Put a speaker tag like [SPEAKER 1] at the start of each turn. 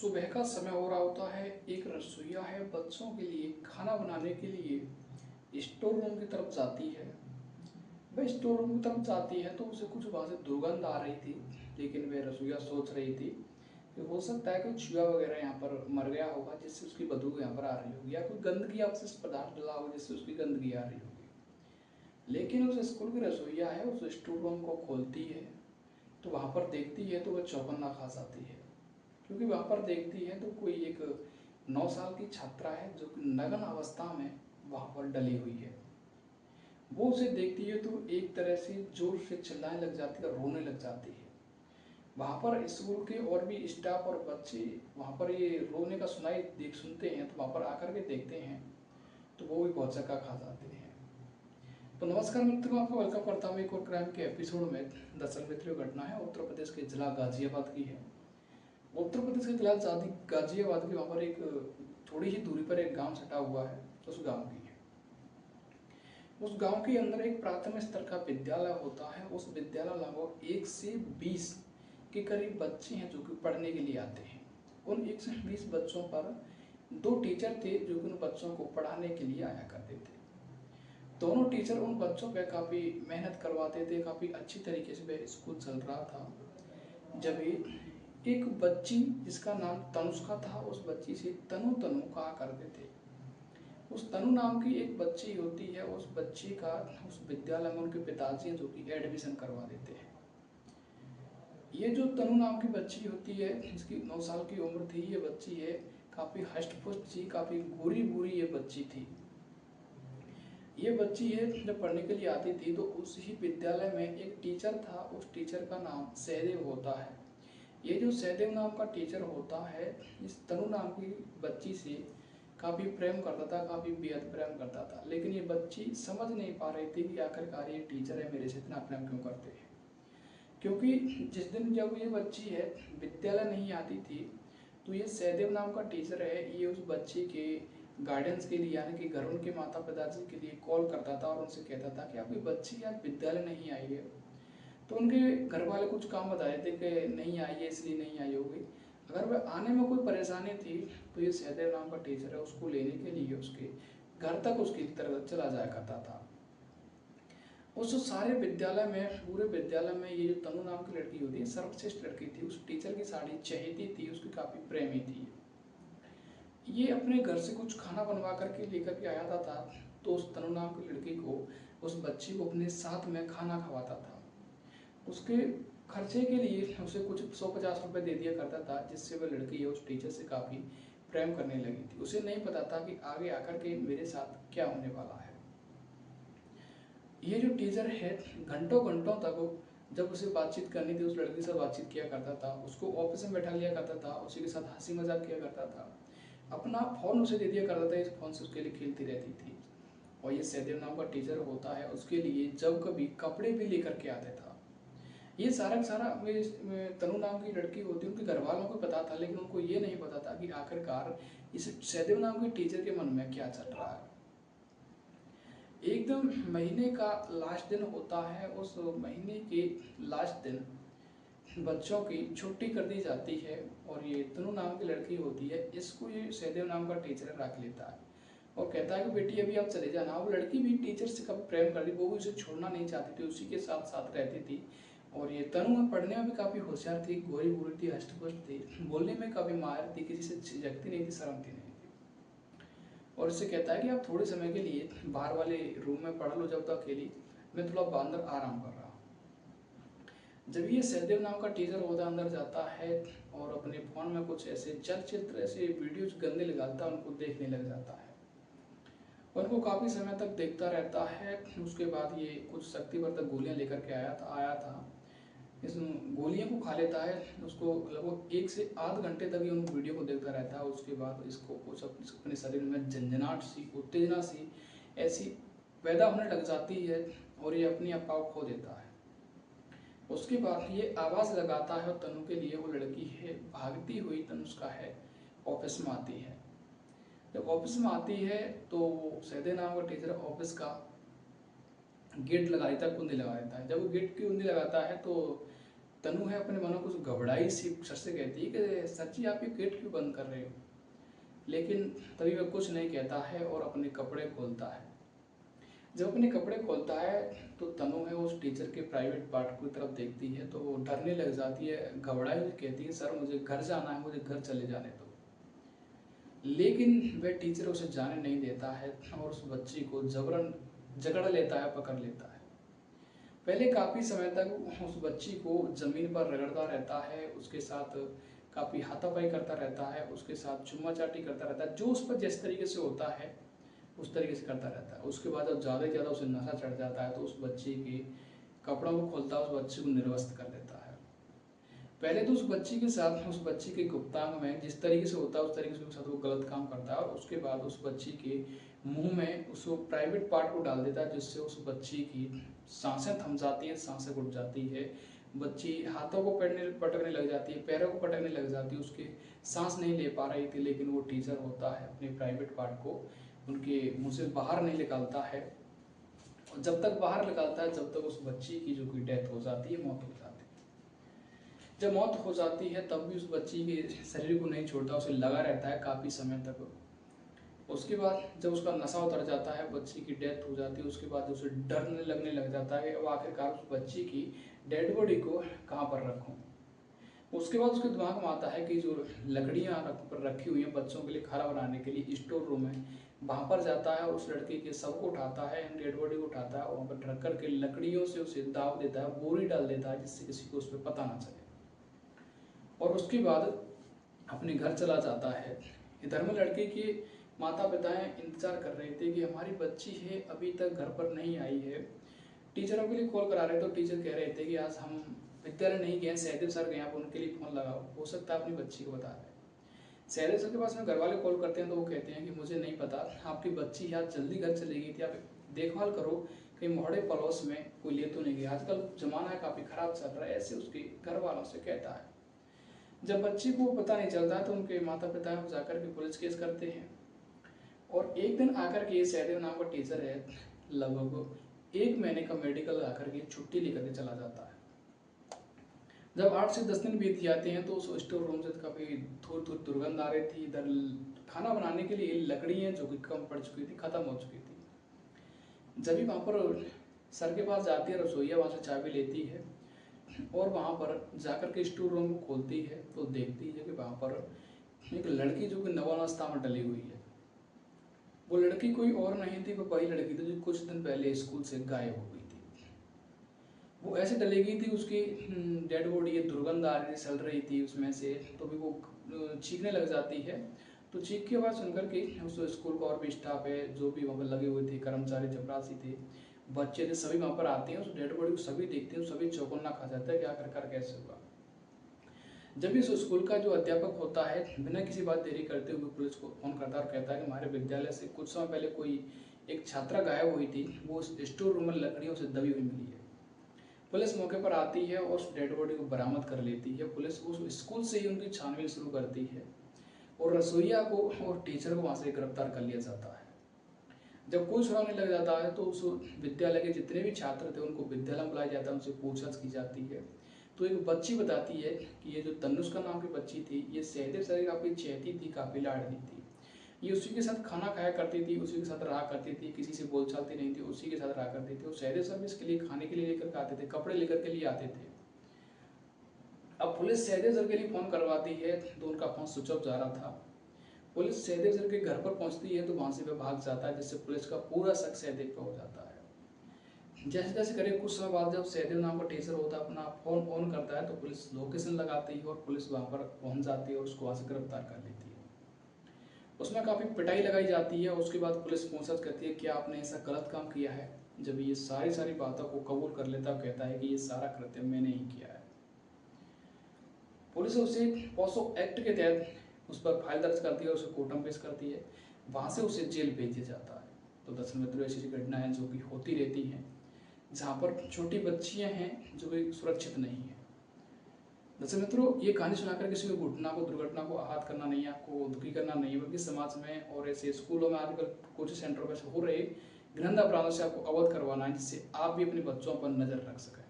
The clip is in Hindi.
[SPEAKER 1] सुबह का समय हो रहा होता है। एक रसोइया है बच्चों के लिए खाना बनाने के लिए स्टोर रूम की तरफ जाती है। वह स्टोर रूम की तरफ जाती है तो उसे कुछ वहाँ से दुर्गंध आ रही थी। लेकिन वह रसोइया सोच रही थी कि हो सकता है कोई चूहा वगैरह यहाँ पर मर गया होगा जिससे उसकी बदबू यहाँ पर आ रही होगी, या कोई गंदगी अपशिष्ट पदार्थ डला होगा जिससे उसकी गंदगी आ रही होगी। लेकिन उस स्कूल की रसोइया है उस स्टोर रूम को खोलती है तो वहाँ पर देखती है तो वह चौकन्ना खा जाती है, क्योंकि वहाँ पर देखती है तो कोई एक 9 साल की छात्रा है जो कि नग्न अवस्था में वहाँ पर डली हुई है। वो उसे देखती है तो एक तरह से जोर से चिल्लाने लग जाती है, रोने लग जाती है। वहाँ पर स्कूल के और भी स्टाफ और बच्चे वहाँ पर ये रोने का सुनते हैं तो वहाँ पर आकर के देखते हैं तो वो भी बहुत चक्का खा जाते हैं। तो नमस्कार मित्रों, आपको वेलकम करता हूँ एक और क्राइम के एपिसोड में। दरअसल मित्रों घटना है उत्तर प्रदेश के जिला गाजियाबाद की है। उत्तर प्रदेश के जिला गाजियाबाद के वहाँ पर एक थोड़ी ही दूरी पर एक गांव सटा हुआ है। उस गांव की है, उस गांव के अंदर एक प्राथमिक स्तर का विद्यालय होता है। उस विद्यालय लगभग 1 से 20 के करीब बच्चे हैं जो कि पढ़ने के लिए आते हैं। उन 1 से 20 बच्चों पर 2 टीचर थे जो कि उन बच्चों को पढ़ाने के लिए आया करते थे। दोनों टीचर उन बच्चों पर काफ़ी मेहनत करवाते थे, काफ़ी अच्छी तरीके से वह स्कूल चल रहा था। जब एक बच्ची जिसका नाम तनुष्का था, उस बच्ची से तनु तनु कहा करते थे। उस तनु नाम की एक बच्ची होती है, उस बच्ची का उस विद्यालय में उनके पिताजी जो कि एडमिशन करवा देते हैं। ये जो तनु नाम की बच्ची होती है, जिसकी 9 साल की उम्र थी, ये बच्ची है काफ़ी हष्ट-पुष्ट थी, काफ़ी गोरी बूरी ये बच्ची थी। ये बच्ची है जब पढ़ने के लिए आती थी तो उस ही विद्यालय में एक टीचर था, उस टीचर का नाम सहदेव होता है। ये जो सहदेव नाम का टीचर होता है, इस तनु नाम की बच्ची से काफ़ी प्रेम करता था, काफ़ी बेहद प्रेम करता था। लेकिन ये बच्ची समझ नहीं पा रही थी कि आखिरकार ये टीचर है मेरे से इतना प्रेम क्यों करते हैं। क्योंकि जिस दिन जब ये बच्ची है विद्यालय नहीं आती थी तो ये सहदेव नाम का टीचर है, ये उस बच्ची के गाइडेंस के लिए यानी कि घर उनके माता पिताजी के लिए कॉल करता था और उनसे कहता था कि आपकी बच्ची आज विद्यालय नहीं आई है। तो उनके घर वाले कुछ काम बता रहे थे कि नहीं आई है इसलिए नहीं आई होगी। अगर वह आने में कोई परेशानी थी तो ये सहदेव नाम का टीचर है उसको लेने के लिए उसके घर तक उसकी तरफ चला जाया करता था। उस सारे विद्यालय में, पूरे विद्यालय में ये जो तनु नाम की लड़की होती है सर्वश्रेष्ठ लड़की थी, उस टीचर की साड़ी चहेती थी, उसकी काफ़ी प्रेमी थी। ये अपने घर से कुछ खाना बनवा करके लेकर के आया था तो उस तनु नाम की लड़की को, उस बच्ची को अपने साथ में खाना खवाता था। उसके खर्चे के लिए उसे कुछ 150 रुपये दे दिया करता था, जिससे वह लड़की उस टीचर से काफ़ी प्रेम करने लगी थी। उसे नहीं पता था कि आगे आकर के मेरे साथ क्या होने वाला है। ये जो टीचर है घंटों घंटों तक जब उसे बातचीत करनी थी उस लड़की से बातचीत किया करता था, उसको ऑफिस में बैठा लिया करता था, उसी के साथ हंसी मजाक किया करता था, अपना फ़ोन उसे दे दिया करता था, इस फ़ोन से उसके लिए खेलती रहती थी। और ये सहदेव नाम का टीचर होता है उसके लिए जब कभी कपड़े भी लेकर के आता था। ये सारा का सारा तनु नाम की लड़की होती है उनके घर वालों को पता था, लेकिन उनको ये नहीं पता था कि आखिरकार इस सहदेव नाम के टीचर के मन में क्या चल रहा है। एकदम महीने का लास्ट दिन होता है, उस महीने के लास्ट दिन बच्चों की छुट्टी कर दी जाती है और ये तनु नाम की लड़की होती है, इसको ये सहदेव नाम का टीचर रख लेता है और कहता है कि बेटी अभी आप चले जाना। वो लड़की भी टीचर से कभी प्रेम करती, वो भी उसे छोड़ना नहीं चाहती थी, उसी के साथ साथ रहती थी। और ये तनु पढ़ने में भी काफ़ी होशियार थी, गोरी गोरी थी, हष्ट-पुष्ट थी, बोलने में काफ़ी माहिर थी, किसी से झिझकती नहीं थी, शर्मती नहीं थी। और उससे कहता है कि आप थोड़े समय के लिए बाहर वाले रूम में पढ़ लो जब तक अकेली, मैं थोड़ा अंदर आराम कर रहा हूँ। जब ये सहदेव नाम का टीचर होता अंदर जाता है और अपने फ़ोन में कुछ ऐसे चलचित्र, ऐसे वीडियोज गंदे लगाता है, उनको देखने लग जाता है। उनको काफ़ी समय तक देखता रहता है। उसके बाद ये कुछ शक्तिवर्धक गोलियाँ लेकर के आया था। इस गोलियों को खा लेता है, उसको लगभग 1 से आध घंटे तक ये उन वीडियो को देखता रहता है। उसके बाद इसको कुछ अपने शरीर में झंझनाहट सी, उत्तेजना सी ऐसी पैदा होने लग जाती है और ये अपनी अप्पा को खो देता है। उसके बाद ये आवाज़ लगाता है और तनु के लिए, वो लड़की है भागती हुई तनुष्का है ऑफिस में आती है। जब ऑफिस में आती है तो सहदेव नाम का टीचर ऑफिस का गेट लगा देता है, कुंडी लगा देता है। जब वो गेट की कुंडी लगाता है तो तनु है अपने मनो कुछ घबराई सी सर से कहती है कि सर जी आप ये गेट क्यों बंद कर रहे हो, लेकिन तभी वह कुछ नहीं कहता है और अपने कपड़े खोलता है। जब अपने कपड़े खोलता है तो तनु है उस टीचर के प्राइवेट पार्ट की तरफ देखती है तो वो डरने लग जाती है, घबराई हुई कहती है सर मुझे घर जाना है, मुझे घर चले जाने दो। लेकिन वह टीचर उसे जाने नहीं देता है और उस बच्ची को जबरन जकड़ लेता है, पकड़ लेता है। पहले काफ़ी समय तक उस बच्ची को ज़मीन पर रगड़ता रहता है, उसके साथ काफ़ी हाथापाई करता रहता है, उसके साथ चुम्मा चाटी करता रहता है, जो उस पर जिस तरीके से होता है उस तरीके से करता रहता है। उसके बाद जब ज़्यादा से ज़्यादा उसे नशा चढ़ जाता है तो उस बच्ची के कपड़ों को खोलता है, उस बच्ची को निर्वस्त्र कर देता है। पहले तो उस बच्ची के साथ उस बच्ची के गुप्तांग में जिस तरीके से होता है उस तरीके से उसके साथ वो गलत काम करता है और उसके बाद उस बच्ची के मुंह में उस प्राइवेट पार्ट को डाल देता है, जिससे उस बच्ची की सांसें थम जाती है, सांसें घुट जाती है, बच्ची हाथों को पटकने लग जाती है, पैरों को पटकने लग जाती है, उसके सांस नहीं ले पा रही थी। लेकिन वो टीचर होता है अपने प्राइवेट पार्ट को उनके मुंह से बाहर नहीं निकालता है, और जब तक बाहर निकालता है जब तक उस बच्ची की जो कि डेथ हो जाती है, मौत हो जाती है। जब मौत हो जाती है तब भी उस बच्ची के शरीर को नहीं छोड़ता, उसे लगा रहता है काफ़ी समय तक। उसके बाद जब उसका नशा उतर जाता है, बच्ची की डेथ हो जाती है, उसके बाद उसे डरने लगने लग जाता है अब आखिरकार उस बच्ची की डेड बॉडी को कहाँ पर रखूँ। उसके बाद उसके दिमाग में आता है कि जो लकड़ियाँ रखी हुई हैं बच्चों के लिए खाना बनाने के लिए स्टोर रूम है, वहाँ पर जाता है और उस लड़के के शव को उठाता है, डेड बॉडी को उठाता है और वहाँ पर रख करके लकड़ियों से उसे दाव देता है, बोरी डाल देता है जिससे किसी को उस पर पता ना चले। और उसके बाद अपने घर चला जाता है। इधर में लड़के के माता पिताएं इंतजार कर रहे थे कि हमारी बच्ची है अभी तक घर पर नहीं आई है। टीचरों के लिए कॉल करा रहे तो टीचर कह रहे थे कि आज हम विद्यालय नहीं गए, सहदेव सर गए, आप उनके लिए फ़ोन लगाओ, हो सकता है अपनी बच्ची को बता रहे। सहदेव सर के पास में घर वाले कॉल करते हैं तो वो कहते हैं कि मुझे नहीं पता, आपकी बच्ची आज जल्दी घर चली गई थी, आप देखभाल करो कहीं मोहड़े पड़ोस में कोई ले तो नहीं गया, आजकल ज़माना है काफ़ी ख़राब चल रहा है, ऐसे उसके घर वालों से कहता है। जब बच्ची को पता नहीं चलता है तो उनके माता पिता जाकर के पुलिस केस करते हैं। और एक दिन आकर के सहदेव नाम का टीचर है, लगभग 1 महीने का मेडिकल आकर के छुट्टी लेकर के चला जाता है। जब 8 से 10 दिन बीत जाते हैं तो उस स्टोर रूम से काफ़ी थोड़ी थोड़ी दुर्गंध आ रही थी। इधर खाना बनाने के लिए लकड़ियाँ जो कि कम पड़ चुकी थी, ख़त्म हो चुकी थी। जब भी वहाँ पर सर के पास जाती है रसोईया, वहाँ से चाबी लेती है और वहाँ पर जाकर के स्टोर रूम को खोलती है तो देखती है कि वहाँ पर एक लड़की जो कि नवावस्था में डली हुई है। वो लड़की कोई और नहीं थी, वो वही लड़की थी जो कुछ दिन पहले स्कूल से गायब हो गई थी। वो ऐसे डली गई थी, उसकी डेड बॉडी ये दुर्गंध आ रही थी, चल रही थी उसमें से, तो भी वो चीखने लग जाती है। तो चीख की आवाज़ सुनकर के उस स्कूल का और भी स्टाफ है जो भी वहाँ पर लगे हुए थे, कर्मचारी चपरासी थे, बच्चे थे, सभी वहाँ पर आते हैं। उस डेड बॉडी को सभी देखते हैं, सभी चौकन्ना खा जाता है कि आखिरकार कैसे हुआ। जब इस स्कूल का जो अध्यापक होता है बिना किसी बात देरी करते हुए पुलिस को फोन करता है और कहता है कि हमारे विद्यालय से कुछ समय पहले कोई एक छात्रा गायब हुई थी, वो उस स्टोर रूम में लकड़ियों से दबी हुई मिली है। पुलिस मौके पर आती है और उस डेड बॉडी को बरामद कर लेती है। पुलिस उस स्कूल से ही उनकी छानबीन शुरू करती है और रसोईया को और टीचर को वहाँ से गिरफ्तार कर लिया जाता है। जब कोई सुराग नहीं लग जाता है तो उस विद्यालय के जितने भी छात्र थे उनको विद्यालय में बुलाया जाता है, उनसे पूछताछ की जाती है। तो एक बच्ची बताती है कि ये जो तनुष्का नाम की बच्ची थी, ये सहदेव सर की काफ़ी चहेती थी, काफ़ी लाडली थी। ये उसी के साथ खाना खाया करती थी, उसी के साथ रहा करती थी, किसी से बोल चालती नहीं थी, उसी के साथ रहा करती थी। और सहदेव सर भी इसके लिए खाने के लिए लेकर के आते थे, कपड़े लेकर के लिए आते थे। अब पुलिस सहदेव सर के लिए फ़ोन करवाती है तो उनका फ़ोन स्विच ऑफ जा रहा था। पुलिस सहदेव सर के घर पर पहुंचती है तो वहाँ से वह भाग जाता है, जिससे पुलिस का पूरा शक सहदेव पर हो जाता है। जैसे जैसे करीब कुछ समय बाद जब सहदेव नाम का टीचर होता है अपना फ़ोन ऑन करता है तो पुलिस लोकेशन लगाती है और पुलिस वहाँ पर पहुँच जाती है और उसको वहाँ से गिरफ्तार कर लेती है। उसमें काफ़ी पिटाई लगाई जाती है। उसके बाद पुलिस पूछताछ करती है कि आपने ऐसा गलत काम किया है। जब ये सारी बातों को कबूल कर लेता है, कहता है कि ये सारा कृत्य मैंने ही किया है। पुलिस उसे पॉक्सो एक्ट के तहत उस पर फाइल दर्ज करती है और उसे कोर्ट में पेश करती है, वहाँ से उसे जेल भेज दिया जाता है। तो दरअसल मित्रों ऐसी घटनाएं जो कि होती रहती हैं जहाँ पर छोटी बच्चियाँ हैं जो कि सुरक्षित नहीं है। दरअसल मित्रों ये कहानी सुनाकर किसी को घटना को दुर्घटना को आहत करना नहीं है, आपको दुखी करना नहीं है, बल्कि समाज में और ऐसे स्कूलों में आजकल कोचिंग सेंटरों में हो रहे घृणा अपराधों से आपको अवगत करवाना है, जिससे आप भी अपने बच्चों पर नजर रख सकें।